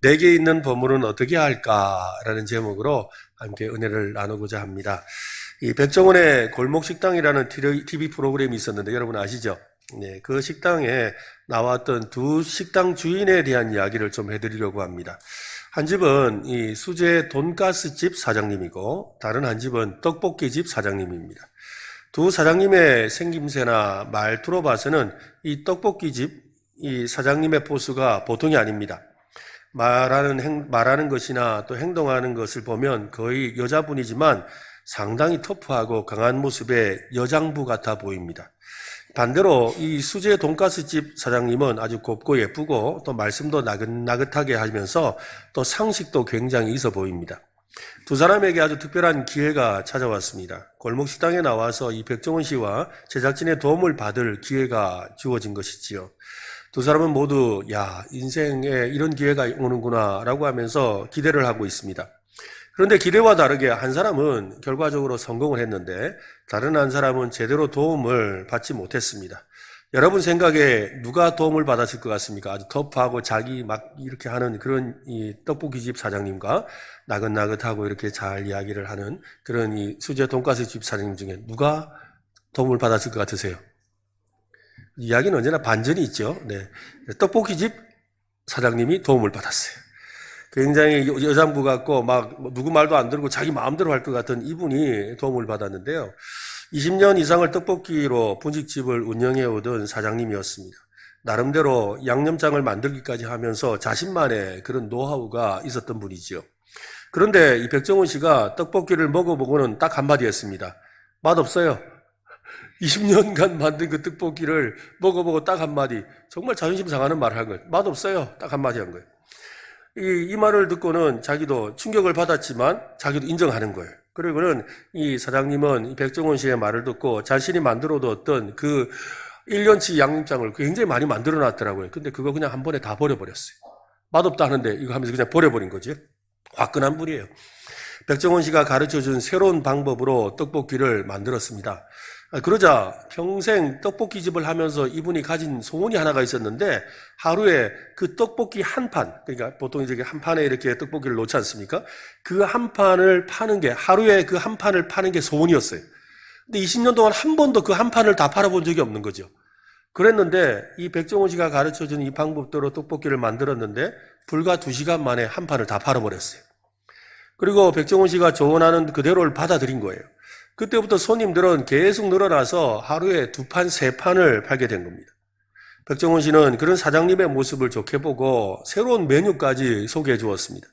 내게 있는 보물은 어떻게 할까라는 제목으로 함께 은혜를 나누고자 합니다. 이 백종원의 골목식당이라는 TV 프로그램이 있었는데 여러분 아시죠? 네, 그 식당에 나왔던 두 식당 주인에 대한 이야기를 좀 해드리려고 합니다. 한 집은 이 수제 돈가스집 사장님이고 다른 한 집은 떡볶이집 사장님입니다. 두 사장님의 생김새나 말투로 봐서는 이 떡볶이집 이 사장님의 포스가 보통이 아닙니다. 말하는 것이나 또 행동하는 것을 보면 거의 여자분이지만 상당히 터프하고 강한 모습의 여장부 같아 보입니다. 반대로 이 수제 돈가스집 사장님은 아주 곱고 예쁘고 또 말씀도 나긋나긋하게 하면서 또 상식도 굉장히 있어 보입니다. 두 사람에게 아주 특별한 기회가 찾아왔습니다. 골목식당에 나와서 이 백종원 씨와 제작진의 도움을 받을 기회가 주어진 것이지요. 두 사람은 모두 인생에 이런 기회가 오는구나 라고 하면서 기대를 하고 있습니다. 그런데 기대와 다르게 한 사람은 결과적으로 성공을 했는데 다른 한 사람은 제대로 도움을 받지 못했습니다. 여러분 생각에 누가 도움을 받았을 것 같습니까? 아주 터프하고 자기 막 이렇게 하는 그런 이 떡볶이집 사장님과 나긋나긋하고 이렇게 잘 이야기를 하는 그런 이 수제 돈가스집 사장님 중에 누가 도움을 받았을 것 같으세요? 이야기는 언제나 반전이 있죠. 네. 떡볶이집 사장님이 도움을 받았어요. 굉장히 여장부 같고 막 누구 말도 안 들고 자기 마음대로 할 것 같은 이분이 도움을 받았는데요. 20년 이상을 떡볶이로 분식집을 운영해 오던 사장님이었습니다. 나름대로 양념장을 만들기까지 하면서 자신만의 그런 노하우가 있었던 분이죠. 그런데 이 백종원 씨가 떡볶이를 먹어보고는 딱 한마디 했습니다. 맛없어요. 20년간 만든 그 떡볶이를 먹어보고 딱 한마디, 정말 자존심 상하는 말을 한 거예요. 맛없어요. 딱 한마디 한 거예요. 이 말을 듣고는 자기도 충격을 받았지만 자기도 인정하는 거예요. 그리고는 이 사장님은 이 백종원 씨의 말을 듣고 자신이 만들어뒀던 그 1년치 양념장을 굉장히 많이 만들어 놨더라고요. 근데 그거 그냥 한 번에 다 버려버렸어요. 맛없다 하는데 이거 하면서 그냥 버려버린 거죠. 화끈한 분이에요. 백종원 씨가 가르쳐준 새로운 방법으로 떡볶이를 만들었습니다. 그러자 평생 떡볶이집을 하면서 이분이 가진 소원이 하나가 있었는데 하루에 그 떡볶이 한 판, 그러니까 보통 이제 한 판에 이렇게 떡볶이를 놓지 않습니까? 그 한 판을 파는 게, 하루에 그 한 판을 파는 게 소원이었어요. 근데 20년 동안 한 번도 그 한 판을 다 팔아본 적이 없는 거죠. 그랬는데 이 백종원 씨가 가르쳐준 이 방법대로 떡볶이를 만들었는데 불과 2시간 만에 한 판을 다 팔아버렸어요. 그리고 백종원 씨가 조언하는 그대로를 받아들인 거예요. 그때부터 손님들은 계속 늘어나서 하루에 2판, 3판을 팔게 된 겁니다. 백종원 씨는 그런 사장님의 모습을 좋게 보고 새로운 메뉴까지 소개해 주었습니다.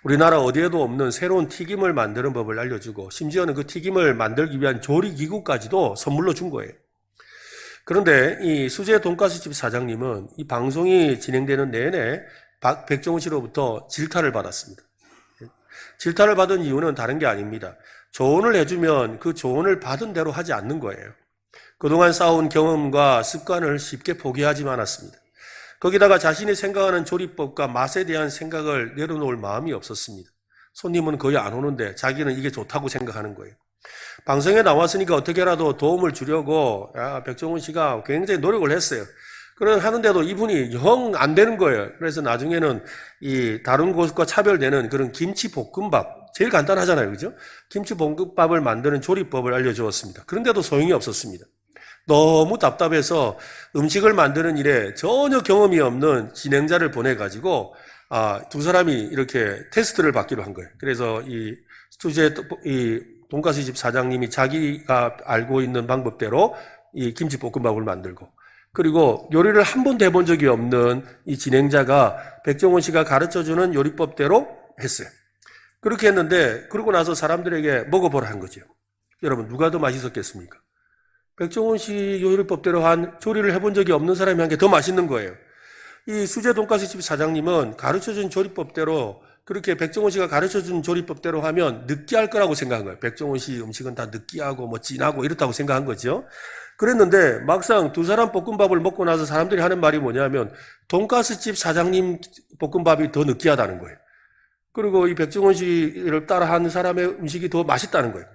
우리나라 어디에도 없는 새로운 튀김을 만드는 법을 알려주고 심지어는 그 튀김을 만들기 위한 조리기구까지도 선물로 준 거예요. 그런데 이 수제 돈가스집 사장님은 이 방송이 진행되는 내내 백종원 씨로부터 질타를 받았습니다. 질타를 받은 이유는 다른 게 아닙니다. 조언을 해주면 그 조언을 받은 대로 하지 않는 거예요. 그동안 쌓아온 경험과 습관을 쉽게 포기하지 않았습니다. 거기다가 자신이 생각하는 조리법과 맛에 대한 생각을 내려놓을 마음이 없었습니다. 손님은 거의 안 오는데 자기는 이게 좋다고 생각하는 거예요. 방송에 나왔으니까 어떻게라도 도움을 주려고 백종원 씨가 굉장히 노력을 했어요. 그런 하는데도 이분이 영 안 되는 거예요. 그래서 나중에는 이 다른 곳과 차별되는 그런 김치볶음밥, 제일 간단하잖아요. 그죠? 김치볶음밥을 만드는 조리법을 알려주었습니다. 그런데도 소용이 없었습니다. 너무 답답해서 음식을 만드는 일에 전혀 경험이 없는 진행자를 보내가지고, 두 사람이 이렇게 테스트를 받기로 한 거예요. 그래서 이 돈가스집 사장님이 자기가 알고 있는 방법대로 이 김치볶음밥을 만들고, 그리고 요리를 한 번도 해본 적이 없는 이 진행자가 백종원 씨가 가르쳐주는 요리법대로 했어요. 그렇게 했는데 그러고 나서 사람들에게 먹어보라 한 거죠. 여러분 누가 더 맛있었겠습니까? 백종원 씨 요리법대로 한 조리를 해본 적이 없는 사람이 한 게 더 맛있는 거예요. 이 수제 돈가스집 사장님은 가르쳐준 조리법대로 그렇게 백종원 씨가 가르쳐준 조리법대로 하면 느끼할 거라고 생각한 거예요. 백종원 씨 음식은 다 느끼하고 진하고 이렇다고 생각한 거죠. 그랬는데 막상 두 사람 볶음밥을 먹고 나서 사람들이 하는 말이 뭐냐면 돈가스집 사장님 볶음밥이 더 느끼하다는 거예요. 그리고 이 백종원 씨를 따라하는 사람의 음식이 더 맛있다는 거예요.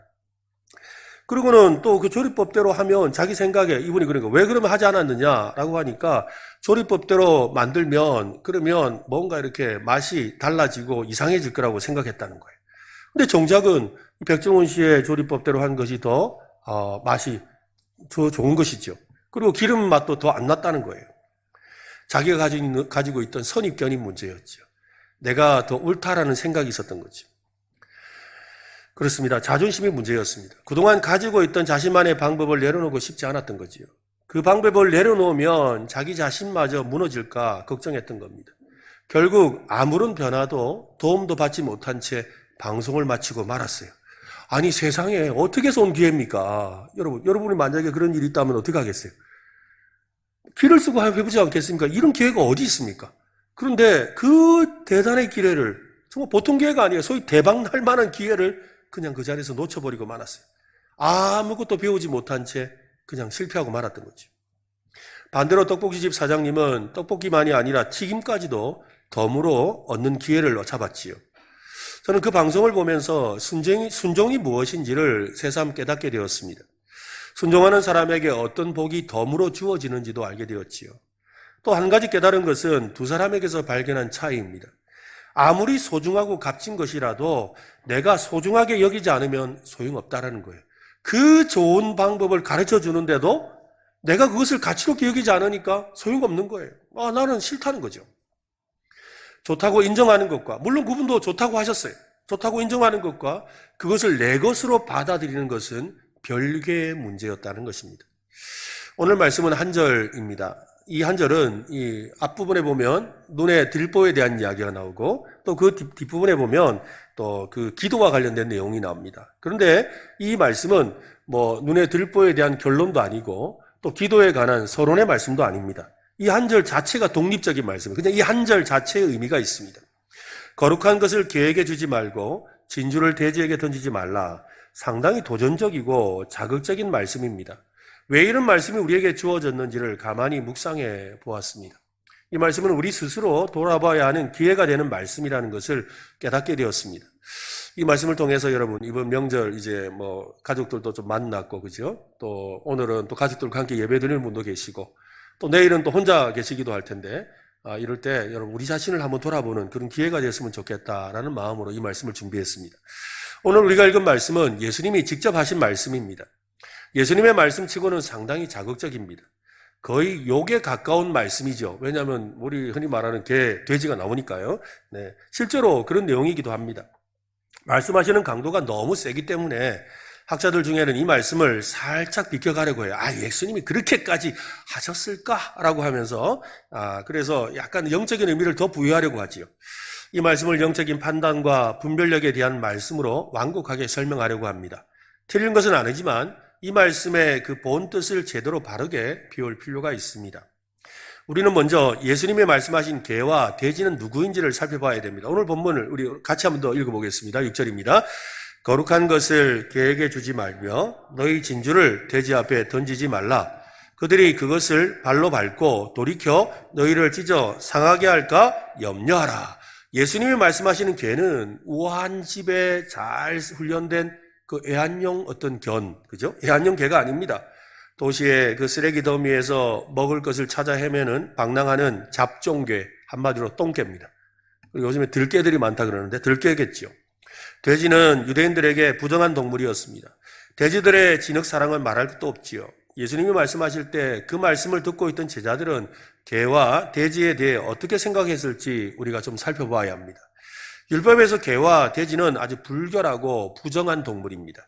그리고는 또 그 조리법대로 하면 자기 생각에 이분이 그러니까 왜 그러면 하지 않았느냐라고 하니까 조리법대로 만들면 그러면 뭔가 이렇게 맛이 달라지고 이상해질 거라고 생각했다는 거예요. 근데 정작은 백종원 씨의 조리법대로 한 것이 더 맛이 더 좋은 것이죠. 그리고 기름 맛도 더 안 났다는 거예요. 자기가 가지고 있던 선입견이 문제였죠. 내가 더 옳다라는 생각이 있었던 거죠. 그렇습니다. 자존심이 문제였습니다. 그동안 가지고 있던 자신만의 방법을 내려놓고 싶지 않았던 거지요. 그 방법을 내려놓으면 자기 자신마저 무너질까 걱정했던 겁니다. 결국 아무런 변화도 도움도 받지 못한 채 방송을 마치고 말았어요. 아니 세상에 어떻게 해서 온 기회입니까? 여러분이 만약에 그런 일이 있다면 어떻게 하겠어요? 기를 쓰고 해보지 않겠습니까? 이런 기회가 어디 있습니까? 그런데 그 대단한 기회를 정말 보통 기회가 아니에요. 소위 대박 날 만한 기회를 그냥 그 자리에서 놓쳐버리고 말았어요. 아무것도 배우지 못한 채 그냥 실패하고 말았던 거죠. 반대로 떡볶이집 사장님은 떡볶이만이 아니라 튀김까지도 덤으로 얻는 기회를 잡았지요. 저는 그 방송을 보면서 순종이 무엇인지를 새삼 깨닫게 되었습니다. 순종하는 사람에게 어떤 복이 덤으로 주어지는지도 알게 되었지요. 또 한 가지 깨달은 것은 두 사람에게서 발견한 차이입니다. 아무리 소중하고 값진 것이라도 내가 소중하게 여기지 않으면 소용없다라는 거예요. 그 좋은 방법을 가르쳐 주는데도 내가 그것을 가치롭게 여기지 않으니까 소용없는 거예요. 나는 싫다는 거죠. 좋다고 인정하는 것과, 물론 그분도 좋다고 하셨어요. 좋다고 인정하는 것과 그것을 내 것으로 받아들이는 것은 별개의 문제였다는 것입니다. 오늘 말씀은 한 절입니다. 이 한 절은 이 앞부분에 보면 눈의 들보에 대한 이야기가 나오고 또 그 뒷부분에 보면 또 그 기도와 관련된 내용이 나옵니다. 그런데 이 말씀은 눈의 들보에 대한 결론도 아니고 또 기도에 관한 서론의 말씀도 아닙니다. 이 한 절 자체가 독립적인 말씀이에요. 그냥 이 한 절 자체의 의미가 있습니다. 거룩한 것을 계에게 주지 말고 진주를 돼지에게 던지지 말라. 상당히 도전적이고 자극적인 말씀입니다. 왜 이런 말씀이 우리에게 주어졌는지를 가만히 묵상해 보았습니다. 이 말씀은 우리 스스로 돌아봐야 하는 기회가 되는 말씀이라는 것을 깨닫게 되었습니다. 이 말씀을 통해서 여러분 이번 명절 이제 가족들도 좀 만났고 그죠? 또 오늘은 또 가족들과 함께 예배드리는 분도 계시고 또 내일은 또 혼자 계시기도 할 텐데 이럴 때 여러분 우리 자신을 한번 돌아보는 그런 기회가 됐으면 좋겠다라는 마음으로 이 말씀을 준비했습니다. 오늘 우리가 읽은 말씀은 예수님이 직접 하신 말씀입니다. 예수님의 말씀치고는 상당히 자극적입니다. 거의 욕에 가까운 말씀이죠. 왜냐하면 우리 흔히 말하는 돼지가 나오니까요. 네, 실제로 그런 내용이기도 합니다. 말씀하시는 강도가 너무 세기 때문에 학자들 중에는 이 말씀을 살짝 비켜가려고 해요. 예수님이 그렇게까지 하셨을까라고 하면서 그래서 약간 영적인 의미를 더 부여하려고 하지요. 이 말씀을 영적인 판단과 분별력에 대한 말씀으로 완곡하게 설명하려고 합니다. 틀린 것은 아니지만 이 말씀의 그 본 뜻을 제대로 바르게 비울 필요가 있습니다. 우리는 먼저 예수님이 말씀하신 개와 돼지는 누구인지를 살펴봐야 됩니다. 오늘 본문을 우리 같이 한번 더 읽어보겠습니다. 6절입니다. 거룩한 것을 개에게 주지 말며 너희 진주를 돼지 앞에 던지지 말라. 그들이 그것을 발로 밟고 돌이켜 너희를 찢어 상하게 할까 염려하라. 예수님이 말씀하시는 개는 우아한 집에 잘 훈련된 그 애완용 어떤 그죠? 애완용 개가 아닙니다. 도시의 그 쓰레기 더미에서 먹을 것을 찾아 헤매는 방랑하는 잡종개, 한마디로 똥개입니다. 그리고 요즘에 들개들이 많다 그러는데 들개겠죠. 돼지는 유대인들에게 부정한 동물이었습니다. 돼지들의 진흙 사랑은 말할 것도 없지요. 예수님이 말씀하실 때 그 말씀을 듣고 있던 제자들은 개와 돼지에 대해 어떻게 생각했을지 우리가 좀 살펴봐야 합니다. 율법에서 개와 돼지는 아주 불결하고 부정한 동물입니다.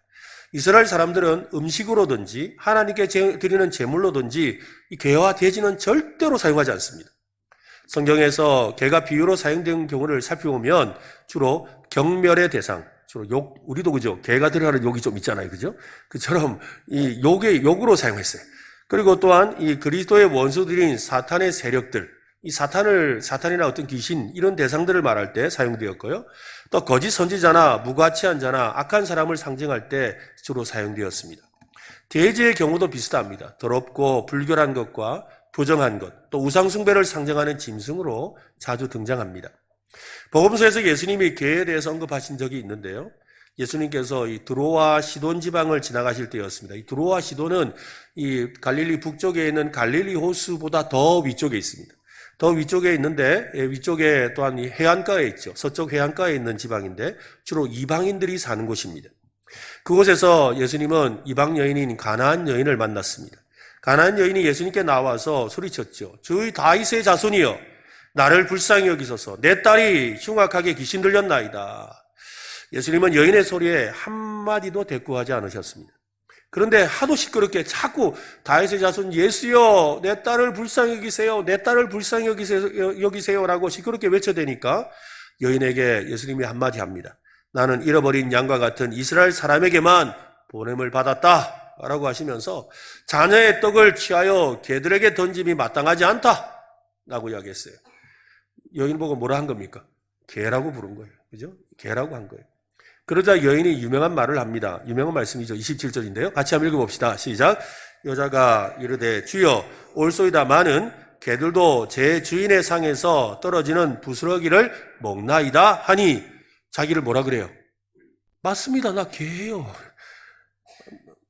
이스라엘 사람들은 음식으로든지 하나님께 드리는 제물로든지 이 개와 돼지는 절대로 사용하지 않습니다. 성경에서 개가 비유로 사용된 경우를 살펴보면 주로 경멸의 대상, 주로 우리도 그죠? 개가 들어가는 욕이 좀 있잖아요. 그죠? 그처럼 이 욕으로 사용했어요. 그리고 또한 이 그리스도의 원수들인 사탄의 세력들, 이 사탄이나 어떤 귀신, 이런 대상들을 말할 때 사용되었고요. 또 거짓 선지자나 무가치한 자나 악한 사람을 상징할 때 주로 사용되었습니다. 돼지의 경우도 비슷합니다. 더럽고 불결한 것과 부정한 것, 또 우상숭배를 상징하는 짐승으로 자주 등장합니다. 복음서에서 예수님이 개에 대해서 언급하신 적이 있는데요. 예수님께서 이 드로아 시돈 지방을 지나가실 때였습니다. 이 드로아 시돈은 이 갈릴리 북쪽에 있는 갈릴리 호수보다 더 위쪽에 있습니다. 더 위쪽에 있는데, 위쪽에 또한 이 해안가에 있죠. 서쪽 해안가에 있는 지방인데 주로 이방인들이 사는 곳입니다. 그곳에서 예수님은 이방 여인인 가나안 여인을 만났습니다. 가나안 여인이 예수님께 나와서 소리쳤죠. 주의 다윗의 자손이여, 나를 불쌍히 여기소서. 내 딸이 흉악하게 귀신 들렸나이다. 예수님은 여인의 소리에 한마디도 대꾸하지 않으셨습니다. 그런데 하도 시끄럽게 자꾸 다윗의 자손 예수여, 내 딸을 불쌍히 여기세요, 내 딸을 불쌍히 여기세요라고 시끄럽게 외쳐대니까 여인에게 예수님이 한마디 합니다. 나는 잃어버린 양과 같은 이스라엘 사람에게만 보냄을 받았다 라고 하시면서 자녀의 떡을 취하여 개들에게 던짐이 마땅하지 않다 라고 이야기했어요. 여인 보고 뭐라 한 겁니까? 개라고 부른 거예요. 그죠? 개라고 한 거예요. 그러자 여인이 유명한 말을 합니다. 유명한 말씀이죠. 27절인데요. 같이 한번 읽어봅시다. 시작. 여자가 이르되 주여 올소이다마는 개들도 제 주인의 상에서 떨어지는 부스러기를 먹나이다 하니 자기를 뭐라 그래요? 맞습니다. 나 개예요.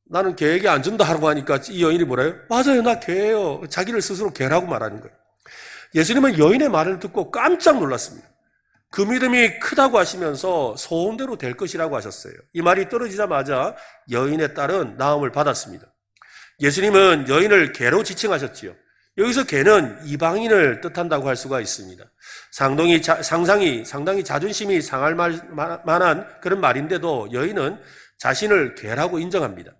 나는 개에게 안 준다 하라고 하니까 이 여인이 뭐래요? 맞아요. 나 개예요. 자기를 스스로 개라고 말하는 거예요. 예수님은 여인의 말을 듣고 깜짝 놀랐습니다. 그 믿음이 크다고 하시면서 소원대로 될 것이라고 하셨어요. 이 말이 떨어지자마자 여인의 딸은 나음을 받았습니다. 예수님은 여인을 개로 지칭하셨지요. 여기서 개는 이방인을 뜻한다고 할 수가 있습니다. 상당히 자존심이 상할 만한 그런 말인데도 여인은 자신을 개라고 인정합니다.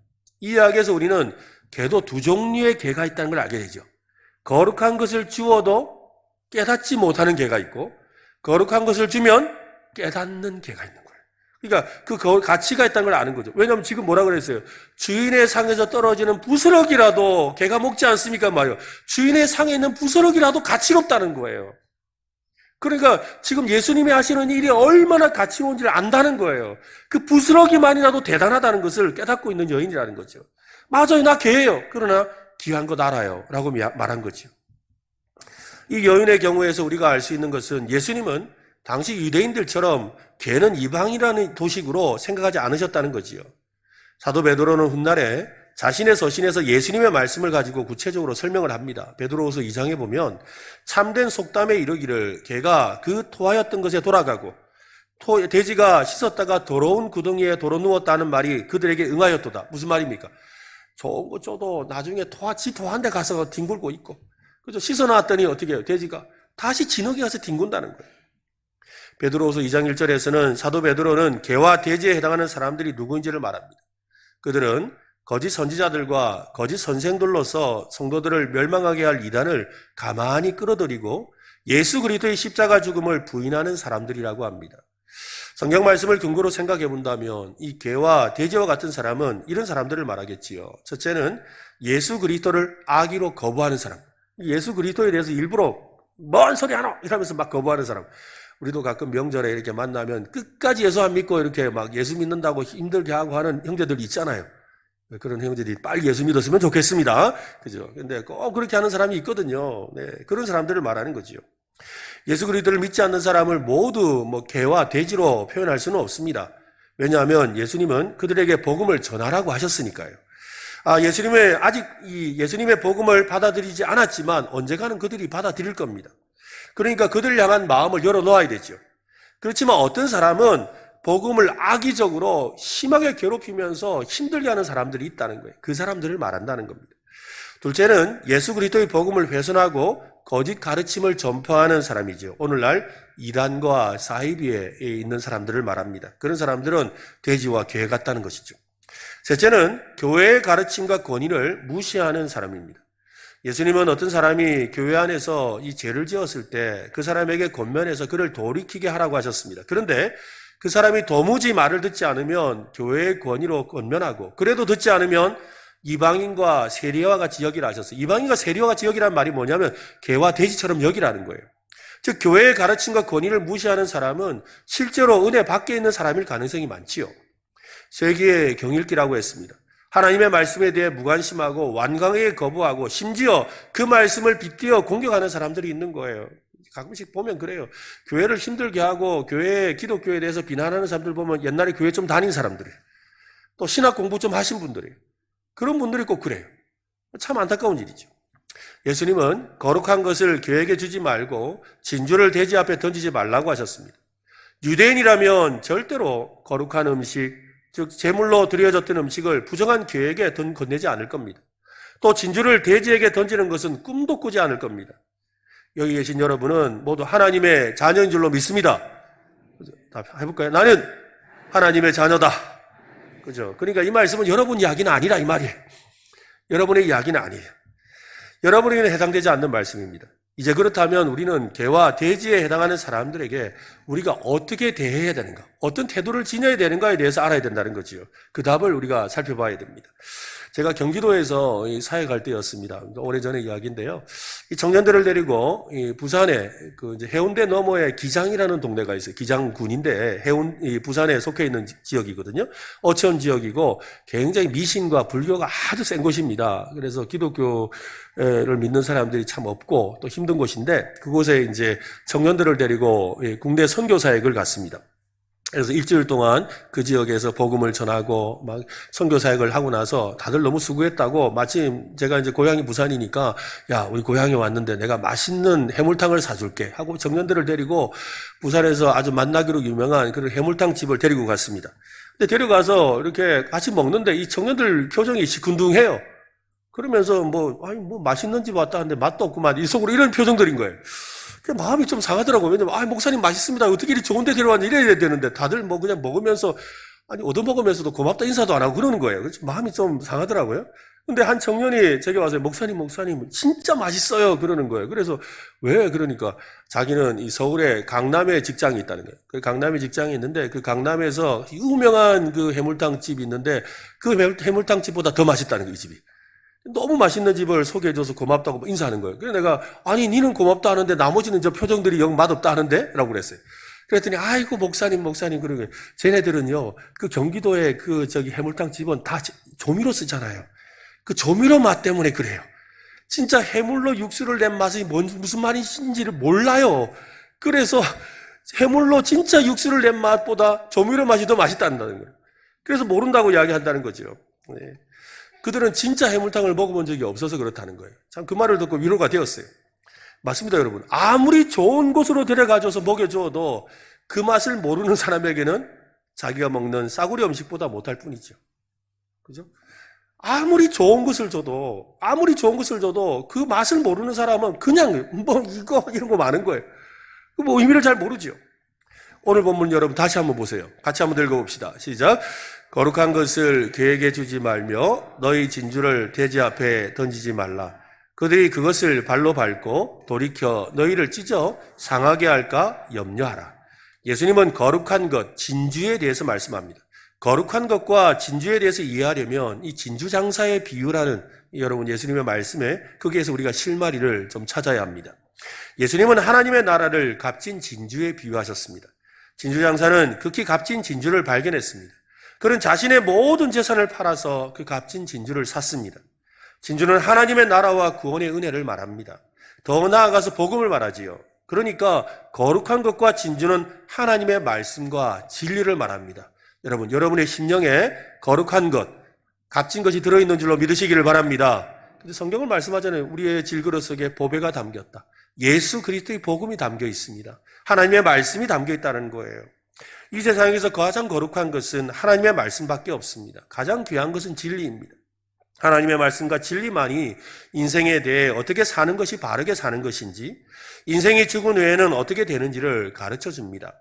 이 이야기에서 우리는 개도 두 종류의 개가 있다는 걸 알게 되죠. 거룩한 것을 주어도 깨닫지 못하는 개가 있고 거룩한 것을 주면 깨닫는 개가 있는 거예요. 그러니까 그 가치가 있다는 걸 아는 거죠. 왜냐하면 지금 뭐라 그랬어요? 주인의 상에서 떨어지는 부스러기라도 개가 먹지 않습니까 말이에요. 주인의 상에 있는 부스러기라도 가치롭다는 거예요. 그러니까 지금 예수님이 하시는 일이 얼마나 가치로운지를 안다는 거예요. 그 부스러기만이라도 대단하다는 것을 깨닫고 있는 여인이라는 거죠. 맞아요, 나 개예요. 그러나 귀한 것 알아요 라고 말한 거죠. 이 여인의 경우에서 우리가 알 수 있는 것은 예수님은 당시 유대인들처럼 개는 이방이라는 도식으로 생각하지 않으셨다는 거지요. 사도 베드로는 훗날에 자신의 서신에서 예수님의 말씀을 가지고 구체적으로 설명을 합니다. 베드로후서 2장에 보면 참된 속담에 이르기를 개가 그 토하였던 것에 돌아가고 돼지가 씻었다가 더러운 구덩이에 도로 누웠다는 말이 그들에게 응하였도다. 무슨 말입니까? 좋은 거 줘도 나중에 지 토한 데 가서 뒹굴고 있고, 그죠? 씻어놨더니 어떻게 해요? 돼지가 다시 진흙에 가서 뒹군다는 거예요. 베드로후서 2장 1절에서는 사도 베드로는 개와 돼지에 해당하는 사람들이 누구인지를 말합니다. 그들은 거짓 선지자들과 거짓 선생들로서 성도들을 멸망하게 할 이단을 가만히 끌어들이고 예수 그리스도의 십자가 죽음을 부인하는 사람들이라고 합니다. 성경 말씀을 근거로 생각해 본다면 이 개와 돼지와 같은 사람은 이런 사람들을 말하겠지요. 첫째는 예수 그리스도를 악의로 거부하는 사람. 예수 그리스도에 대해서 일부러 뭔 소리 하노 이러면서 막 거부하는 사람. 우리도 가끔 명절에 이렇게 만나면 끝까지 예수 안 믿고 이렇게 막 예수 믿는다고 힘들게 하고 하는 형제들 있잖아요. 그런 형제들이 빨리 예수 믿었으면 좋겠습니다. 그죠? 근데 꼭 그렇게 하는 사람이 있거든요. 네, 그런 사람들을 말하는 거지요. 예수 그리스도를 믿지 않는 사람을 모두 개와 돼지로 표현할 수는 없습니다. 왜냐하면 예수님은 그들에게 복음을 전하라고 하셨으니까요. 예수님의 복음을 받아들이지 않았지만 언젠가는 그들이 받아들일 겁니다. 그러니까 그들을 향한 마음을 열어놓아야 되죠. 그렇지만 어떤 사람은 복음을 악의적으로 심하게 괴롭히면서 힘들게 하는 사람들이 있다는 거예요. 그 사람들을 말한다는 겁니다. 둘째는 예수 그리스도의 복음을 훼손하고 거짓 가르침을 전파하는 사람이죠. 오늘날 이단과 사이비에 있는 사람들을 말합니다. 그런 사람들은 돼지와 개 같다는 것이죠. 셋째는 교회의 가르침과 권위를 무시하는 사람입니다. 예수님은 어떤 사람이 교회 안에서 이 죄를 지었을 때 그 사람에게 권면해서 그를 돌이키게 하라고 하셨습니다. 그런데 그 사람이 도무지 말을 듣지 않으면 교회의 권위로 권면하고, 그래도 듣지 않으면 이방인과 세리와 같이 여기라 하셨어요. 이방인과 세리와 같이 여기라는 말이 뭐냐면 개와 돼지처럼 여기라는 거예요. 즉 교회의 가르침과 권위를 무시하는 사람은 실제로 은혜 밖에 있는 사람일 가능성이 많지요. 쇠기의 경읽기라고 했습니다. 하나님의 말씀에 대해 무관심하고 완강하게 거부하고 심지어 그 말씀을 빗대어 공격하는 사람들이 있는 거예요. 가끔씩 보면 그래요. 교회를 힘들게 하고 기독교에 대해서 비난하는 사람들 보면 옛날에 교회 좀 다닌 사람들이에요. 또 신학 공부 좀 하신 분들이에요. 그런 분들이 꼭 그래요. 참 안타까운 일이죠. 예수님은 거룩한 것을 교회에게 주지 말고 진주를 돼지 앞에 던지지 말라고 하셨습니다. 유대인이라면 절대로 거룩한 음식, 즉 제물로 드려졌던 음식을 부정한 교회에게 건네지 않을 겁니다. 또 진주를 돼지에게 던지는 것은 꿈도 꾸지 않을 겁니다. 여기 계신 여러분은 모두 하나님의 자녀인 줄로 믿습니다. 해볼까요? 나는 하나님의 자녀다. 그죠? 그러니까 이 말씀은 여러분 이야기는 아니라 이 말이에요. 여러분의 이야기는 아니에요. 여러분에게는 해당되지 않는 말씀입니다. 이제 그렇다면 우리는 개와 돼지에 해당하는 사람들에게 우리가 어떻게 대해야 되는가, 어떤 태도를 지녀야 되는가에 대해서 알아야 된다는 거지요. 그 답을 우리가 살펴봐야 됩니다. 제가 경기도에서 사회 갈 때였습니다. 오래전의 이야기인데요. 이 청년들을 데리고 부산에 이제 해운대 너머에 기장이라는 동네가 있어요. 기장군인데 부산에 속해 있는 지역이거든요. 어촌 지역이고 굉장히 미신과 불교가 아주 센 곳입니다. 그래서 기독교를 믿는 사람들이 참 없고 또 힘든 곳인데 그곳에 이제 청년들을 데리고 국내 선교 사역을 갔습니다. 그래서 일주일 동안 그 지역에서 복음을 전하고 막 선교 사역을 하고 나서 다들 너무 수고했다고 마침 제가 이제 고향이 부산이니까 야, 우리 고향에 왔는데 내가 맛있는 해물탕을 사줄게 하고 청년들을 데리고 부산에서 아주 맛나기로 유명한 그런 해물탕 집을 데리고 갔습니다. 근데 데려가서 이렇게 같이 먹는데 이 청년들 표정이 시큰둥해요. 그러면서 뭐 맛있는 집 왔다 하는데 맛도 없구만. 이 속으로 이런 표정들인 거예요. 마음이 좀 상하더라고요. 왜냐면, 목사님 맛있습니다. 어떻게 이리 좋은 데 데려왔는지 이래야 되는데, 다들 뭐 그냥 먹으면서, 얻어먹으면서도 고맙다 인사도 안 하고 그러는 거예요. 그래서 마음이 좀 상하더라고요. 근데 한 청년이 제게 와서, 목사님, 진짜 맛있어요. 그러는 거예요. 그래서, 왜? 그러니까, 자기는 이 서울에 강남에 직장이 있다는 거예요. 그 강남에 직장이 있는데, 그 강남에서 유명한 그 해물탕 집이 있는데, 그 해물탕 집보다 더 맛있다는 거예요, 이 집이. 너무 맛있는 집을 소개해줘서 고맙다고 인사하는 거예요. 그래서 내가, 니는 고맙다 하는데 나머지는 저 표정들이 영 맛없다 하는데? 라고 그랬어요. 그랬더니, 아이고, 목사님, 그러고요. 쟤네들은요, 그 경기도의 해물탕 집은 다 조미료 쓰잖아요. 그 조미료 맛 때문에 그래요. 진짜 해물로 육수를 낸 맛이 무슨 맛인지를 몰라요. 그래서 해물로 진짜 육수를 낸 맛보다 조미료 맛이 더 맛있다는 거예요. 그래서 모른다고 이야기한다는 거죠. 네. 그들은 진짜 해물탕을 먹어본 적이 없어서 그렇다는 거예요. 참 그 말을 듣고 위로가 되었어요. 맞습니다, 여러분. 아무리 좋은 곳으로 데려가줘서 먹여줘도 그 맛을 모르는 사람에게는 자기가 먹는 싸구려 음식보다 못할 뿐이죠. 그죠? 아무리 좋은 것을 줘도 그 맛을 모르는 사람은 그냥 이런 거 많은 거예요. 뭐 의미를 잘 모르죠. 오늘 본문 여러분 다시 한번 보세요. 같이 한번 읽어봅시다. 시작. 거룩한 것을 개에게 주지 말며 너희 진주를 돼지 앞에 던지지 말라. 그들이 그것을 발로 밟고 돌이켜 너희를 찢어 상하게 할까 염려하라. 예수님은 거룩한 것, 진주에 대해서 말씀합니다. 거룩한 것과 진주에 대해서 이해하려면 이 진주 장사의 비유라는 여러분 예수님의 말씀에 거기에서 우리가 실마리를 좀 찾아야 합니다. 예수님은 하나님의 나라를 값진 진주에 비유하셨습니다. 진주 장사는 극히 값진 진주를 발견했습니다. 그는 자신의 모든 재산을 팔아서 그 값진 진주를 샀습니다. 진주는 하나님의 나라와 구원의 은혜를 말합니다. 더 나아가서 복음을 말하지요. 그러니까 거룩한 것과 진주는 하나님의 말씀과 진리를 말합니다. 여러분, 여러분의 심령에 거룩한 것, 값진 것이 들어있는 줄로 믿으시기를 바랍니다. 근데 성경을 말씀하잖아요. 우리의 질그릇 속에 보배가 담겼다. 예수 그리스도의 복음이 담겨 있습니다. 하나님의 말씀이 담겨 있다는 거예요. 이 세상에서 가장 거룩한 것은 하나님의 말씀밖에 없습니다. 가장 귀한 것은 진리입니다. 하나님의 말씀과 진리만이 인생에 대해 어떻게 사는 것이 바르게 사는 것인지, 인생이 죽은 후에는 어떻게 되는지를 가르쳐 줍니다.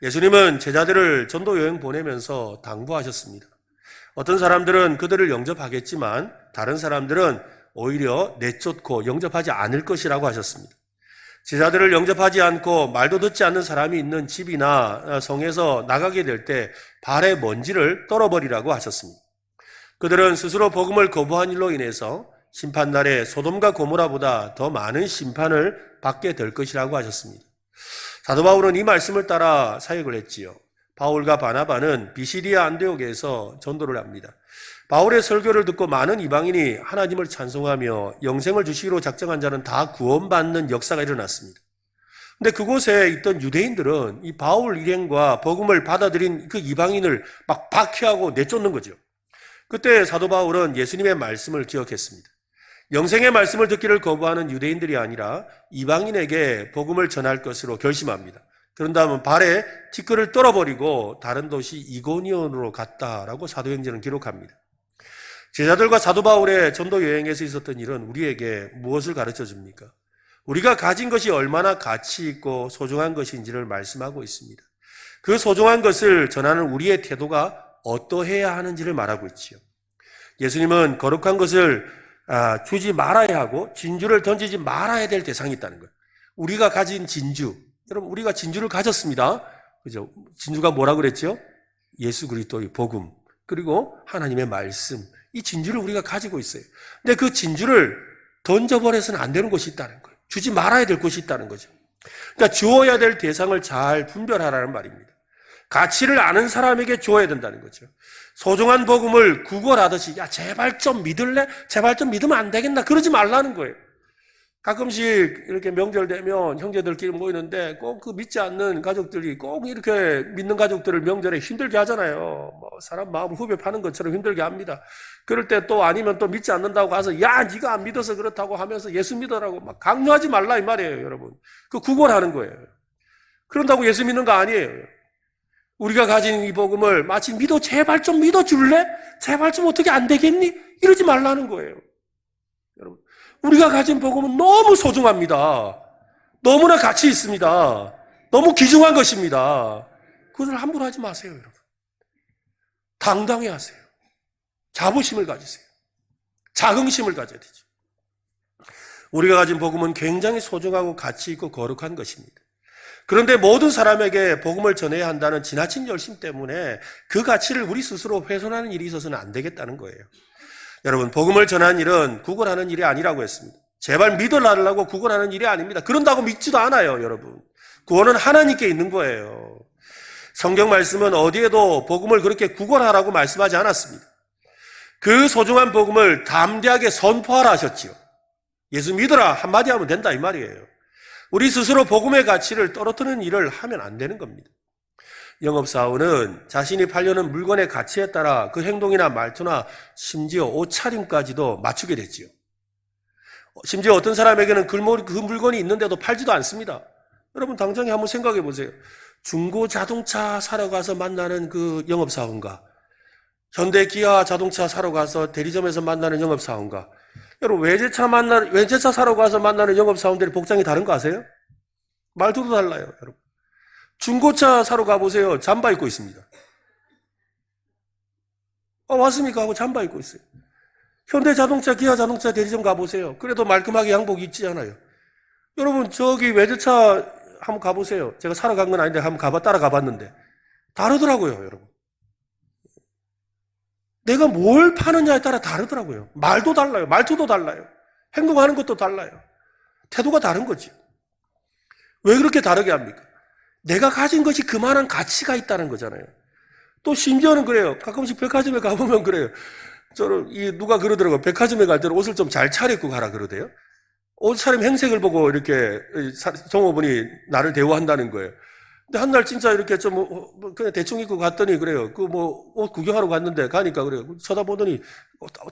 예수님은 제자들을 전도 여행 보내면서 당부하셨습니다. 어떤 사람들은 그들을 영접하겠지만 다른 사람들은 오히려 내쫓고 영접하지 않을 것이라고 하셨습니다. 제자들을 영접하지 않고 말도 듣지 않는 사람이 있는 집이나 성에서 나가게 될 때 발의 먼지를 떨어버리라고 하셨습니다. 그들은 스스로 복음을 거부한 일로 인해서 심판날에 소돔과 고모라보다 더 많은 심판을 받게 될 것이라고 하셨습니다. 사도 바울은 이 말씀을 따라 사역을 했지요. 바울과 바나바는 비시디아 안디옥에서 전도를 합니다. 바울의 설교를 듣고 많은 이방인이 하나님을 찬송하며 영생을 주시기로 작정한 자는 다 구원받는 역사가 일어났습니다. 근데 그곳에 있던 유대인들은 이 바울 일행과 복음을 받아들인 그 이방인을 막 박해하고 내쫓는 거죠. 그때 사도 바울은 예수님의 말씀을 기억했습니다. 영생의 말씀을 듣기를 거부하는 유대인들이 아니라 이방인에게 복음을 전할 것으로 결심합니다. 그런 다음은 발에 티끌을 떨어버리고 다른 도시 이고니온으로 갔다라고 사도행전은 기록합니다. 제자들과 사도 바울의 전도 여행에서 있었던 일은 우리에게 무엇을 가르쳐 줍니까? 우리가 가진 것이 얼마나 가치 있고 소중한 것인지를 말씀하고 있습니다. 그 소중한 것을 전하는 우리의 태도가 어떠해야 하는지를 말하고 있지요. 예수님은 거룩한 것을 주지 말아야 하고 진주를 던지지 말아야 될 대상이 있다는 거예요. 우리가 가진 진주, 여러분 우리가 진주를 가졌습니다. 그죠? 진주가 뭐라고 그랬죠? 예수 그리스도의 복음 그리고 하나님의 말씀, 이 진주를 우리가 가지고 있어요. 근데 그 진주를 던져버려서는 안 되는 것이 있다는 거예요. 주지 말아야 될 것이 있다는 거죠. 그러니까 주어야 될 대상을 잘 분별하라는 말입니다. 가치를 아는 사람에게 주어야 된다는 거죠. 소중한 복음을 구걸하듯이 야 제발 좀 믿을래? 제발 좀 믿으면 안 되겠나? 그러지 말라는 거예요. 가끔씩 이렇게 명절 되면 형제들끼리 모이는데 꼭 그 믿지 않는 가족들이 꼭 이렇게 믿는 가족들을 명절에 힘들게 하잖아요. 뭐 사람 마음 후벼 파는 것처럼 힘들게 합니다. 그럴 때 또 아니면 또 믿지 않는다고 가서 야 네가 안 믿어서 그렇다고 하면서 예수 믿어라고 막 강요하지 말라 이 말이에요, 여러분. 그 구걸하는 거예요. 그런다고 예수 믿는 거 아니에요. 우리가 가진 이 복음을 마치 제발 좀 믿어줄래? 제발 좀 어떻게 안 되겠니? 이러지 말라는 거예요. 여러분, 우리가 가진 복음은 너무 소중합니다. 너무나 가치 있습니다. 너무 귀중한 것입니다. 그것을 함부로 하지 마세요, 여러분. 당당히 하세요. 자부심을 가지세요. 자긍심을 가져야 되죠. 우리가 가진 복음은 굉장히 소중하고 가치 있고 거룩한 것입니다. 그런데 모든 사람에게 복음을 전해야 한다는 지나친 열심 때문에 그 가치를 우리 스스로 훼손하는 일이 있어서는 안 되겠다는 거예요. 여러분, 복음을 전하는 일은 구걸하는 일이 아니라고 했습니다. 제발 믿어달라고 구걸하는 일이 아닙니다. 그런다고 믿지도 않아요, 여러분. 구원은 하나님께 있는 거예요. 성경 말씀은 어디에도 복음을 그렇게 구걸하라고 말씀하지 않았습니다. 그 소중한 복음을 담대하게 선포하라 하셨지요. 예수 믿어라 한마디 하면 된다 이 말이에요. 우리 스스로 복음의 가치를 떨어뜨리는 일을 하면 안 되는 겁니다. 영업사원은 자신이 팔려는 물건의 가치에 따라 그 행동이나 말투나 심지어 옷차림까지도 맞추게 됐지요. 심지어 어떤 사람에게는 그 물건이 있는데도 팔지도 않습니다. 여러분 당장에 한번 생각해 보세요. 중고 자동차 사러 가서 만나는 그 영업사원과 현대 기아 자동차 사러 가서 대리점에서 만나는 영업사원과 여러분 외제차 사러 가서 만나는 영업사원들의 복장이 다른 거 아세요? 말투도 달라요, 여러분. 중고차 사러 가보세요. 잠바 입고 있습니다. 왔습니까? 하고 잠바 입고 있어요. 현대자동차, 기아자동차 대리점 가보세요. 그래도 말끔하게 양복 입지 않아요. 여러분 저기 외제차 한번 가보세요. 제가 사러 간 건 아닌데 한번 따라 가봤는데 다르더라고요, 여러분. 내가 뭘 파느냐에 따라 다르더라고요. 말도 달라요. 말투도 달라요. 행동하는 것도 달라요. 태도가 다른 거죠. 왜 그렇게 다르게 합니까? 내가 가진 것이 그만한 가치가 있다는 거잖아요. 또 심지어는 그래요. 가끔씩 백화점에 가보면 그래요. 누가 그러더라고요. 백화점에 갈 때는 옷을 좀 잘 차려입고 가라 그러대요. 옷차림 행색을 보고 이렇게 종업원이 나를 대우한다는 거예요. 근데 한 날 진짜 이렇게 그냥 대충 입고 갔더니 그래요. 옷 구경하러 갔는데 가니까 그래요. 쳐다보더니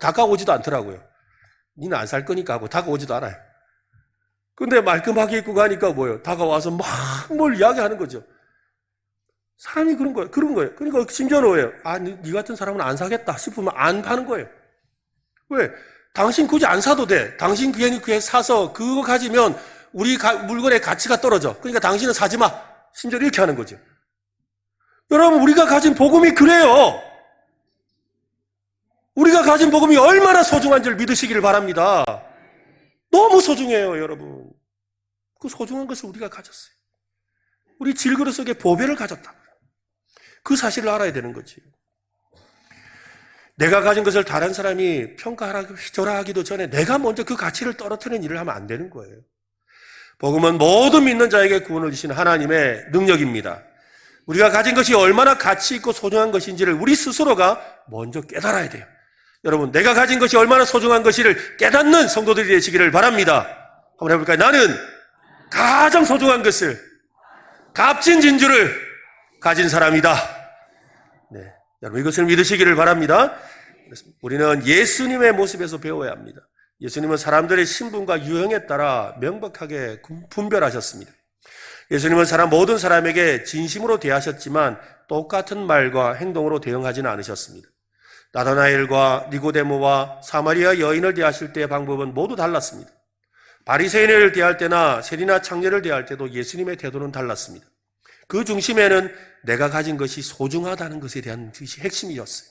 다가오지도 않더라고요. 니는 안 살 거니까 하고 다가오지도 않아요. 근데 말끔하게 입고 가니까 뭐예요? 다가와서 막 뭘 이야기하는 거죠. 사람이 그런 거예요. 그러니까 심지어는 뭐예요? 니 같은 사람은 안 사겠다 싶으면 안 파는 거예요. 왜? 당신 굳이 안 사도 돼. 당신 그게 사서 그거 가지면 우리 물건의 가치가 떨어져. 그러니까 당신은 사지 마. 심지어 이렇게 하는 거죠. 여러분, 우리가 가진 복음이 그래요. 우리가 가진 복음이 얼마나 소중한지를 믿으시기를 바랍니다. 너무 소중해요, 여러분. 그 소중한 것을 우리가 가졌어요. 우리 질그릇 속에 보배를 가졌다. 그 사실을 알아야 되는 거지. 내가 가진 것을 다른 사람이 평가하기도 전에 내가 먼저 그 가치를 떨어뜨리는 일을 하면 안 되는 거예요. 복음은 모든 믿는 자에게 구원을 주신 하나님의 능력입니다. 우리가 가진 것이 얼마나 가치 있고 소중한 것인지를 우리 스스로가 먼저 깨달아야 돼요. 여러분, 내가 가진 것이 얼마나 소중한 것인지를 깨닫는 성도들이 되시기를 바랍니다. 한번 해볼까요? 나는 가장 소중한 것을, 값진 진주를 가진 사람이다. 네, 여러분 이것을 믿으시기를 바랍니다. 우리는 예수님의 모습에서 배워야 합니다. 예수님은 사람들의 신분과 유형에 따라 명백하게 분별하셨습니다. 예수님은 모든 사람에게 진심으로 대하셨지만 똑같은 말과 행동으로 대응하지는 않으셨습니다. 나다나엘과 니고데모와 사마리아 여인을 대하실 때의 방법은 모두 달랐습니다. 바리새인을 대할 때나 세리나 창녀를 대할 때도 예수님의 태도는 달랐습니다. 그 중심에는 내가 가진 것이 소중하다는 것에 대한 뜻이 핵심이었어요.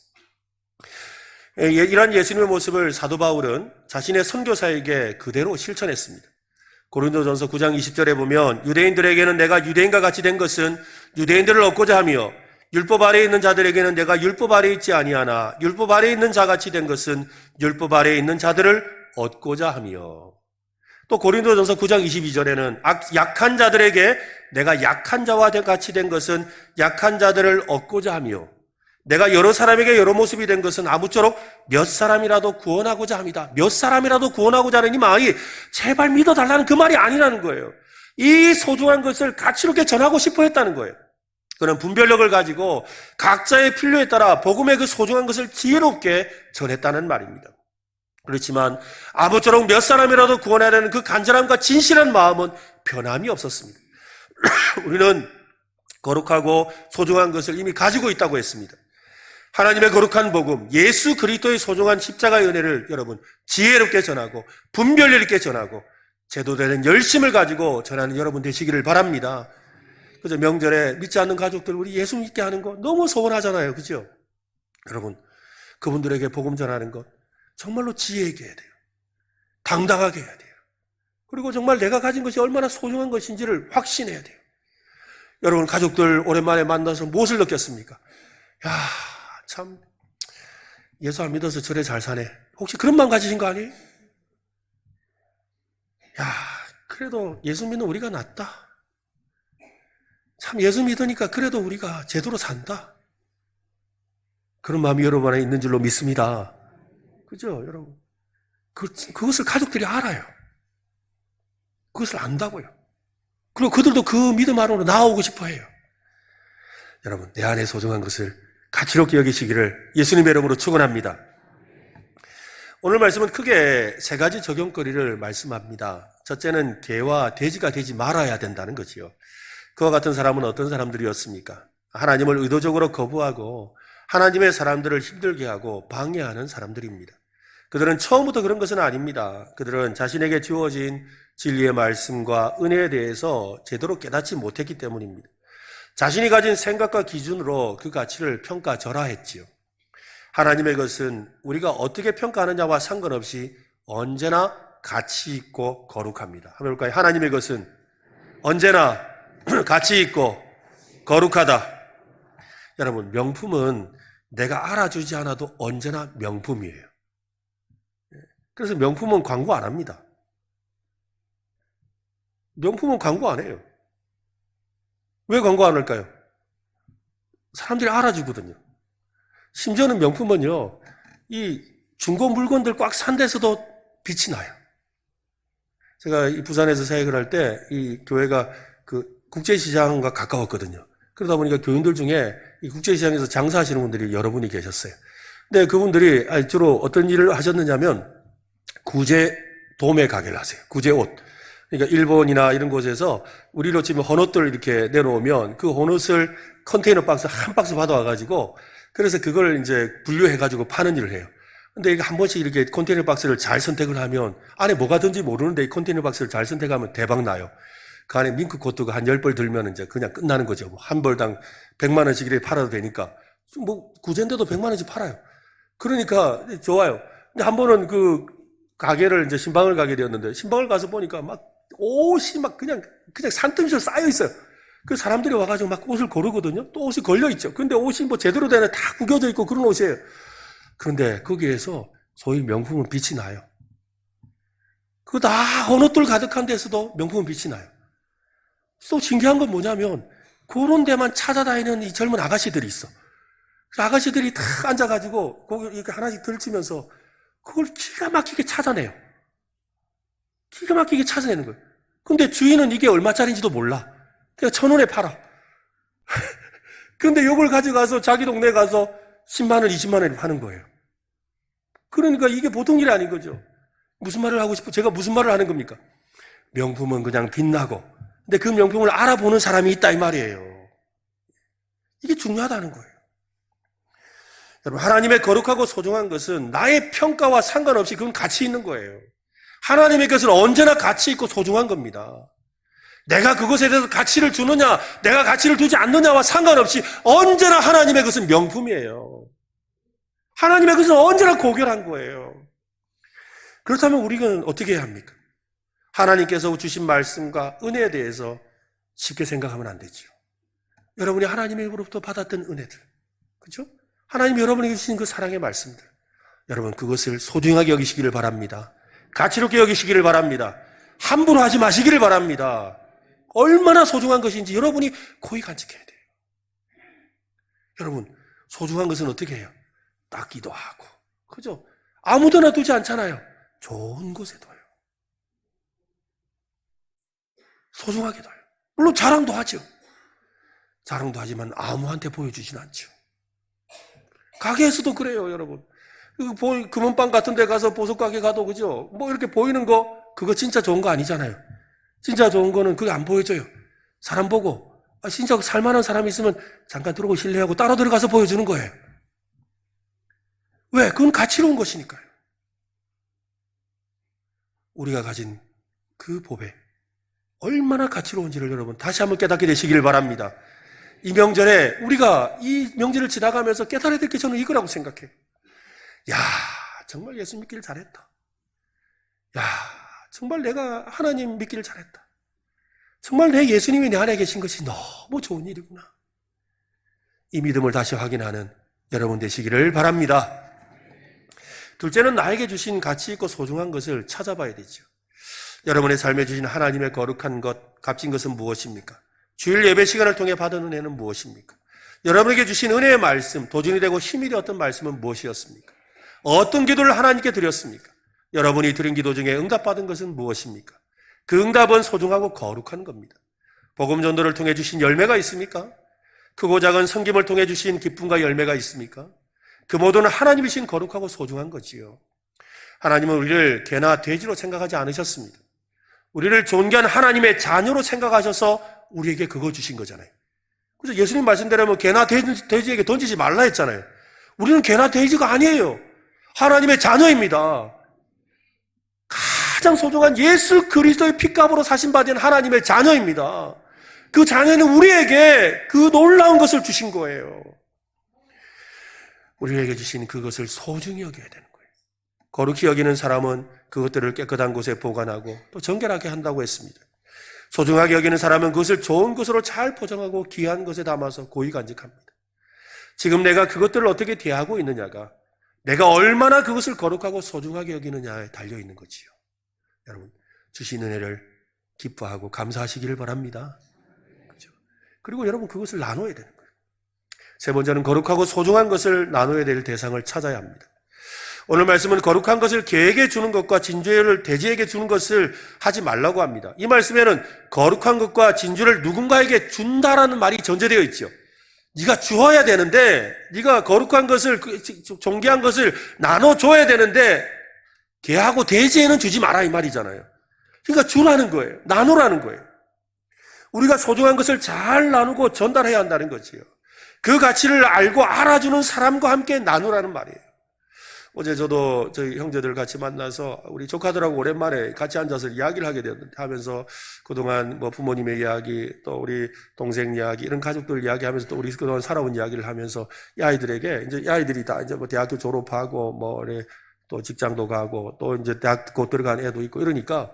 이러한 예수님의 모습을 사도 바울은 자신의 선교사에게 그대로 실천했습니다. 고린도전서 9장 20절에 보면 유대인들에게는 내가 유대인과 같이 된 것은 유대인들을 얻고자 하며 율법 아래에 있는 자들에게는 내가 율법 아래에 있지 아니하나 율법 아래에 있는 자같이 된 것은 율법 아래에 있는 자들을 얻고자 하며, 또 고린도전서 9장 22절에는 약한 자들에게 내가 약한 자와 같이 된 것은 약한 자들을 얻고자 하며, 내가 여러 사람에게 여러 모습이 된 것은 아무쪼록 몇 사람이라도 구원하고자 합니다. 몇 사람이라도 구원하고자 하는 이 말이 제발 믿어달라는 그 말이 아니라는 거예요. 이 소중한 것을 가치롭게 전하고 싶어 했다는 거예요. 그런 분별력을 가지고 각자의 필요에 따라 복음의 그 소중한 것을 지혜롭게 전했다는 말입니다. 그렇지만 아무쪼록 몇 사람이라도 구원하려는 그 간절함과 진실한 마음은 변함이 없었습니다. 우리는 거룩하고 소중한 것을 이미 가지고 있다고 했습니다. 하나님의 거룩한 복음, 예수 그리스도의 소중한 십자가의 은혜를 여러분 지혜롭게 전하고 분별력 있게 전하고 제도되는 열심을 가지고 전하는 여러분 되시기를 바랍니다. 그죠? 명절에 믿지 않는 가족들 우리 예수 믿게 하는 거 너무 소원하잖아요. 그죠? 여러분, 그분들에게 복음 전하는 것 정말로 지혜 있게 해야 돼요. 당당하게 해야 돼요. 그리고 정말 내가 가진 것이 얼마나 소중한 것인지를 확신해야 돼요. 여러분, 가족들 오랜만에 만나서 무엇을 느꼈습니까? 야, 참 예수 안 믿어서 저래 잘 사네. 혹시 그런 마음 가지신 거 아니에요? 야, 그래도 예수 믿는 우리가 낫다. 참 예수 믿으니까 그래도 우리가 제대로 산다. 그런 마음이 여러분 안에 있는 줄로 믿습니다. 그죠, 여러분? 그것을 가족들이 알아요. 그것을 안다고요. 그리고 그들도 그 믿음 안으로 나오고 싶어 해요. 여러분, 내 안에 소중한 것을 가치롭게 여기시기를 예수님의 이름으로 축원합니다. 오늘 말씀은 크게 세 가지 적용거리를 말씀합니다. 첫째는 개와 돼지가 되지 말아야 된다는 거지요. 그와 같은 사람은 어떤 사람들이었습니까? 하나님을 의도적으로 거부하고 하나님의 사람들을 힘들게 하고 방해하는 사람들입니다. 그들은 처음부터 그런 것은 아닙니다. 그들은 자신에게 주어진 진리의 말씀과 은혜에 대해서 제대로 깨닫지 못했기 때문입니다. 자신이 가진 생각과 기준으로 그 가치를 평가절하했지요. 하나님의 것은 우리가 어떻게 평가하느냐와 상관없이 언제나 가치 있고 거룩합니다. 한번 볼까요? 하나님의 것은 언제나 가치 있고 거룩하다. 여러분, 명품은 내가 알아주지 않아도 언제나 명품이에요. 그래서 명품은 광고 안 합니다. 명품은 광고 안 해요. 왜 광고 안 할까요? 사람들이 알아주거든요. 심지어는 명품은요, 이 중고 물건들 꽉 산 데서도 빛이 나요. 제가 이 부산에서 사역을 할 때 이 교회가 그 국제시장과 가까웠거든요. 그러다 보니까 교인들 중에 이 국제시장에서 장사하시는 분들이 여러 분이 계셨어요. 근데 그분들이 주로 어떤 일을 하셨느냐면 구제 도매 가게를 하세요. 구제 옷. 그러니까 일본이나 이런 곳에서 우리로 치면 헌옷들 이렇게 내놓으면 그 헌옷을 컨테이너 박스 한 박스 받아와가지고 그래서 그걸 이제 분류해가지고 파는 일을 해요. 근데 이게 한 번씩 이렇게 컨테이너 박스를 잘 선택을 하면 안에 뭐가 든지 모르는데 이 컨테이너 박스를 잘 선택하면 대박 나요. 그 안에 밍크 코트가 한 10벌 들면 이제 그냥 끝나는 거죠. 한 벌당 100만 원씩 이렇게 팔아도 되니까. 뭐 구제인데도 100만 원씩 팔아요. 그러니까 좋아요. 근데 한 번은 그 가게를 이제 신방을 가게 되었는데 신방을 가서 보니까 막 옷이 막 그냥 산더미처럼 쌓여 있어요. 그 사람들이 와가지고 막 옷을 고르거든요. 또 옷이 걸려 있죠. 근데 옷이 뭐 제대로 되는 다 구겨져 있고 그런 옷이에요. 그런데 거기에서 소위 명품은 빛이 나요. 그 다 헌옷들 가득한 데서도 명품은 빛이 나요. 또 신기한 건 뭐냐면 그런 데만 찾아다니는 이 젊은 아가씨들이 있어. 그 아가씨들이 다 앉아가지고 거기 이렇게 하나씩 들치면서 그걸 기가 막히게 찾아내요. 기가 막히게 찾아내는 거예요. 근데 주인은 이게 얼마짜리인지도 몰라. 그냥 1,000원에 팔아. 근데 이걸 가져가서 자기 동네에 가서 10만 원, 20만 원에 파는 거예요. 그러니까 이게 보통 일이 아닌 거죠. 무슨 말을 하고 싶어? 제가 무슨 말을 하는 겁니까? 명품은 그냥 빛나고, 근데 그 명품을 알아보는 사람이 있다 이 말이에요. 이게 중요하다는 거예요. 여러분, 하나님의 거룩하고 소중한 것은 나의 평가와 상관없이 그건 가치 있는 거예요. 하나님의 것은 언제나 가치 있고 소중한 겁니다. 내가 그것에 대해서 가치를 주느냐, 내가 가치를 두지 않느냐와 상관없이 언제나 하나님의 것은 명품이에요. 하나님의 것은 언제나 고결한 거예요. 그렇다면 우리는 어떻게 해야 합니까? 하나님께서 주신 말씀과 은혜에 대해서 쉽게 생각하면 안 되죠. 여러분이 하나님으로부터 받았던 은혜들, 그죠? 하나님이 여러분에게 주신 그 사랑의 말씀들, 여러분 그것을 소중하게 여기시기를 바랍니다. 가치롭게 여기시기를 바랍니다. 함부로 하지 마시기를 바랍니다. 얼마나 소중한 것인지 여러분이 고이 간직해야 돼요. 여러분, 소중한 것은 어떻게 해요? 닦기도 하고, 그죠? 아무데나 두지 않잖아요. 좋은 곳에 둬요. 소중하게 둬요. 물론 자랑도 하죠. 자랑도 하지만 아무한테 보여주진 않죠. 가게에서도 그래요, 여러분. 금은방 같은 데 가서 보석 가게 가도, 그죠? 뭐 이렇게 보이는 거, 그거 진짜 좋은 거 아니잖아요. 진짜 좋은 거는 그게 안 보여줘요. 사람 보고, 진짜 살만한 사람이 있으면 잠깐 들어오고 실례하고 따로 들어가서 보여주는 거예요. 왜? 그건 가치로운 것이니까요. 우리가 가진 그 보배, 얼마나 가치로운지를 여러분 다시 한번 깨닫게 되시길 바랍니다. 이 명절에 우리가 이 명절을 지나가면서 깨달아야 될 게 저는 이거라고 생각해요. 야, 정말 예수 믿기를 잘했다. 야, 정말 내가 하나님 믿기를 잘했다. 정말 내 예수님이 내 안에 계신 것이 너무 좋은 일이구나. 이 믿음을 다시 확인하는 여러분 되시기를 바랍니다. 둘째는 나에게 주신 가치 있고 소중한 것을 찾아봐야 되죠. 여러분의 삶에 주신 하나님의 거룩한 것, 값진 것은 무엇입니까? 주일 예배 시간을 통해 받은 은혜는 무엇입니까? 여러분에게 주신 은혜의 말씀, 도전이 되고 힘이 되었던 말씀은 무엇이었습니까? 어떤 기도를 하나님께 드렸습니까? 여러분이 드린 기도 중에 응답받은 것은 무엇입니까? 그 응답은 소중하고 거룩한 겁니다. 복음 전도를 통해 주신 열매가 있습니까? 크고 작은 섬김을 통해 주신 기쁨과 열매가 있습니까? 그 모두는 하나님이신 거룩하고 소중한 거지요. 하나님은 우리를 개나 돼지로 생각하지 않으셨습니다. 우리를 존귀한 하나님의 자녀로 생각하셔서 우리에게 그거 주신 거잖아요. 그래서 예수님 말씀대로면 개나 돼지에게 던지지 말라 했잖아요. 우리는 개나 돼지가 아니에요. 하나님의 자녀입니다. 가장 소중한 예수 그리스도의 핏값으로 사신받은 하나님의 자녀입니다. 그 자녀는 우리에게 그 놀라운 것을 주신 거예요. 우리에게 주신 그것을 소중히 여겨야 되는 거예요. 거룩히 여기는 사람은 그것들을 깨끗한 곳에 보관하고 또 정결하게 한다고 했습니다. 소중하게 여기는 사람은 그것을 좋은 것으로 잘 포장하고 귀한 것에 담아서 고이 간직합니다. 지금 내가 그것들을 어떻게 대하고 있느냐가 내가 얼마나 그것을 거룩하고 소중하게 여기느냐에 달려있는 거지요. 여러분, 주신 은혜를 기뻐하고 감사하시기를 바랍니다. 그렇죠? 그리고 여러분 그것을 나눠야 되는 거예요. 세 번째는 거룩하고 소중한 것을 나눠야 될 대상을 찾아야 합니다. 오늘 말씀은 거룩한 것을 개에게 주는 것과 진주를 돼지에게 주는 것을 하지 말라고 합니다. 이 말씀에는 거룩한 것과 진주를 누군가에게 준다라는 말이 전제되어 있죠. 네가 주어야 되는데, 네가 거룩한 것을, 존귀한 것을 나눠줘야 되는데 개하고 돼지에는 주지 마라 이 말이잖아요. 그러니까 주라는 거예요. 나누라는 거예요. 우리가 소중한 것을 잘 나누고 전달해야 한다는 거지요. 그 가치를 알고 알아주는 사람과 함께 나누라는 말이에요. 어제 저도 저희 형제들 같이 만나서 우리 조카들하고 오랜만에 같이 앉아서 이야기를 하게 되었는데 하면서 그동안 뭐 부모님의 이야기 또 우리 동생 이야기 이런 가족들 이야기하면서 또 우리 그동안 살아온 이야기를 하면서 이 아이들에게 이제 이 아이들이 다 이제 뭐 대학교 졸업하고 뭐 또 직장도 가고 또 이제 대학 곧 들어간 애도 있고 이러니까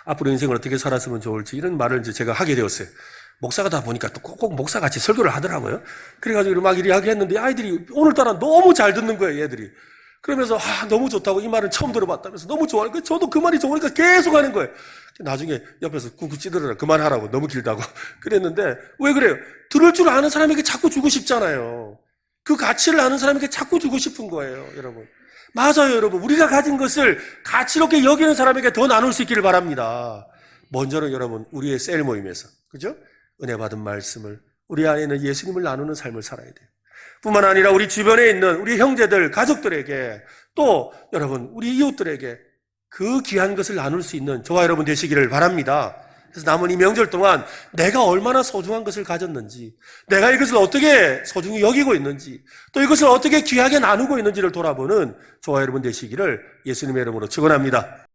앞으로 인생을 어떻게 살았으면 좋을지 이런 말을 이제 제가 하게 되었어요. 목사가 다 보니까 또 꼭 목사같이 설교를 하더라고요. 그래가지고 막 이야기했는데 아이들이 오늘따라 너무 잘 듣는 거예요, 얘들이. 그러면서 너무 좋다고 이 말은 처음 들어봤다면서 너무 좋아하니까 저도 그 말이 좋으니까 계속 하는 거예요. 나중에 옆에서 꾹꾹 찌르더라. 그만하라고. 너무 길다고. 그랬는데 왜 그래요? 들을 줄 아는 사람에게 자꾸 주고 싶잖아요. 그 가치를 아는 사람에게 자꾸 주고 싶은 거예요, 여러분. 맞아요, 여러분. 우리가 가진 것을 가치롭게 여기는 사람에게 더 나눌 수 있기를 바랍니다. 먼저는 여러분 우리의 셀 모임에서 그죠? 은혜 받은 말씀을 우리 안에는 예수님을 나누는 삶을 살아야 돼요. 뿐만 아니라 우리 주변에 있는 우리 형제들, 가족들에게 또 여러분 우리 이웃들에게 그 귀한 것을 나눌 수 있는 저와 여러분 되시기를 바랍니다. 그래서 남은 이 명절 동안 내가 얼마나 소중한 것을 가졌는지, 내가 이것을 어떻게 소중히 여기고 있는지, 또 이것을 어떻게 귀하게 나누고 있는지를 돌아보는 저와 여러분 되시기를 예수님의 이름으로 축원합니다.